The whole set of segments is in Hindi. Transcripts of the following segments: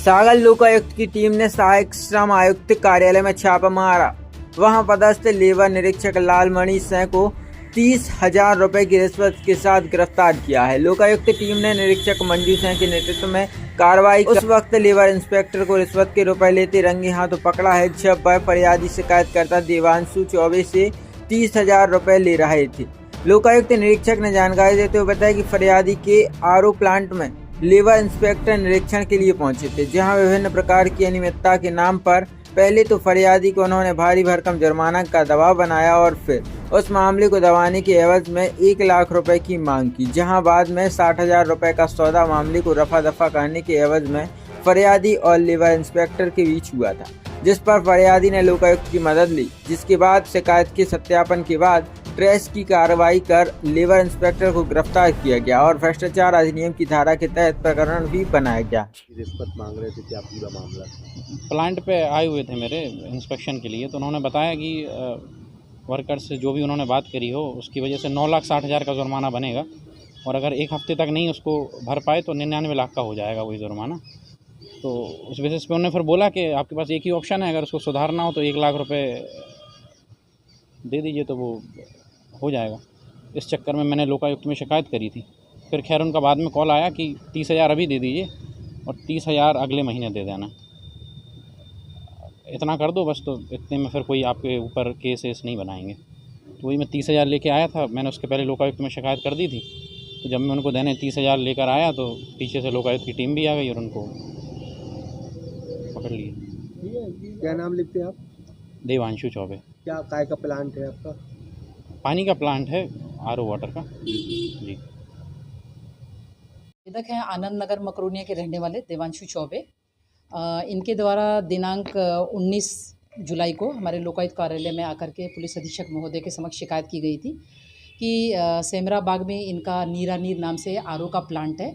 सागर लोकायुक्त की टीम ने सहायक श्रम आयुक्त कार्यालय में छापा मारा। वहां पदस्थ लेबर निरीक्षक लालमणि सिंह को 30,000 रुपए की रिश्वत के साथ गिरफ्तार किया है। लोकायुक्त टीम ने निरीक्षक मंजू सिंह के नेतृत्व में कार्रवाई उस वक्त लेबर इंस्पेक्टर को रिश्वत के रुपए लेते रंगे हाथों पकड़ा है जब वह फरियादी शिकायतकर्ता देवांशु चौबे से 30,000 रुपए ले रहे थे। लोकायुक्त निरीक्षक ने जानकारी देते हुए बताया कि फरियादी के आरओ प्लांट में लेबर इंस्पेक्टर निरीक्षण के लिए पहुंचे थे, जहां विभिन्न प्रकार की अनियमितता के नाम पर पहले तो फरियादी को उन्होंने भारी भरकम जुर्माना का दबाव बनाया और फिर उस मामले को दबाने के एवज में 1 लाख रुपए की मांग की, जहां बाद में 60,000 रुपए का सौदा मामले को रफा दफा करने के एवज में फरियादी और लेबर इंस्पेक्टर के बीच हुआ था, जिस पर फरियादी ने लोकायुक्त की मदद ली, जिसके बाद शिकायत के सत्यापन के बाद ट्रेस की कार्रवाई कर लेबर इंस्पेक्टर को गिरफ्तार किया गया और भ्रष्टाचार अधिनियम की धारा के तहत प्रकरण भी बनाया गया। रिश्वत मांग रहे थे, क्या पूरा मामला? प्लांट पे आए हुए थे मेरे इंस्पेक्शन के लिए, तो उन्होंने बताया कि वर्कर से जो भी उन्होंने बात करी हो उसकी वजह से 9,60,000 का जुर्माना बनेगा और अगर 1 हफ्ते तक नहीं उसको भर पाए तो 99 लाख का हो जाएगा वही जुर्माना। तो उस बेसिस पे उन्होंने फिर बोला कि आपके पास एक ही ऑप्शन है, अगर उसको सुधारना हो तो 1 लाख रुपए दे दीजिए तो वो हो जाएगा। इस चक्कर में मैंने लोकायुक्त में शिकायत करी थी। फिर खैर उनका बाद में कॉल आया कि 30,000 अभी दे दीजिए और 30,000 अगले महीने दे देना, इतना कर दो बस। तो इतने में फिर कोई आपके ऊपर केस नहीं बनाएंगे। तो वही मैं 30,000 लेके आया था। मैंने उसके पहले लोकायुक्त में शिकायत कर दी थी, तो जब मैं उनको देने 30,000 लेकर आया तो पीछे से लोकायुक्त की टीम भी आ गई और उनको पकड़ लिया। क्या नाम लिखते हैं आप? देवांशु चौबे। क्या काय का प्लांट है आपका? पानी का प्लांट है, आरओ वाटर का जी। निवेदक हैं आनंद नगर मकरोनिया के रहने वाले देवांशु चौबे। इनके द्वारा दिनांक 19 जुलाई को हमारे लोकायुक्त कार्यालय में आकर के पुलिस अधीक्षक महोदय के समक्ष शिकायत की गई थी कि सेमरा बाग में इनका नीरा नीर नाम से आरओ का प्लांट है,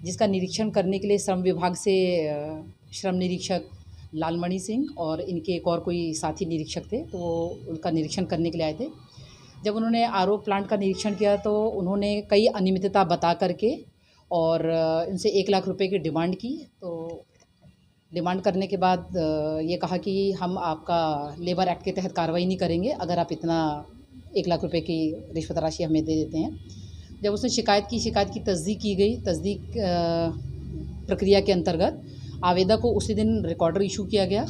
जिसका निरीक्षण करने के लिए श्रम विभाग से श्रम निरीक्षक लालमणि सिंह और इनके एक और कोई साथी निरीक्षक थे, तो वो उनका निरीक्षण करने के लिए आए थे। जब उन्होंने आरओ प्लांट का निरीक्षण किया तो उन्होंने कई अनियमितता बता करके और इनसे 1 लाख रुपए की डिमांड की। तो डिमांड करने के बाद ये कहा कि हम आपका लेबर एक्ट के तहत कार्रवाई नहीं करेंगे अगर आप इतना 1 लाख रुपए की रिश्वत राशि हमें दे देते हैं। जब उसने शिकायत की तस्दीक की गई। तस्दीक प्रक्रिया के अंतर्गत आवेदक को उसी दिन रिकॉर्डर इशू किया गया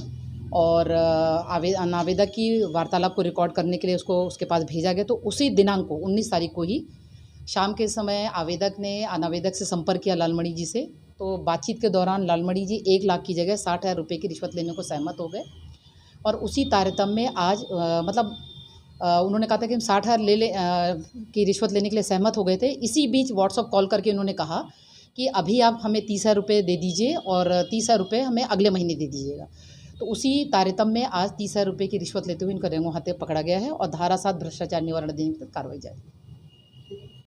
और आवेदक की वार्तालाप को रिकॉर्ड करने के लिए उसको उसके पास भेजा गया। तो उसी दिनांक को 19 तारीख को ही शाम के समय आवेदक ने अनावेदक से संपर्क किया लालमणि जी से। तो बातचीत के दौरान लालमणि जी 1 लाख की जगह 60,000 रुपये की रिश्वत लेने को सहमत हो गए और उसी तारतम्य में आज उन्होंने कहा था कि हम 60,000 की रिश्वत लेने के लिए सहमत हो गए थे। इसी बीच व्हाट्सअप कॉल करके उन्होंने कहा कि अभी आप हमें 30,000 रुपये दे दीजिए और 30,000 रुपये हमें अगले महीने दे दीजिएगा। तो उसी तारतम्य में आज 30,000 रुपये की रिश्वत लेते हुए इनका रंगों हाथे पकड़ा गया है और धारा 7 भ्रष्टाचार निवारण अधिनियम के तहत कार्रवाई जारी।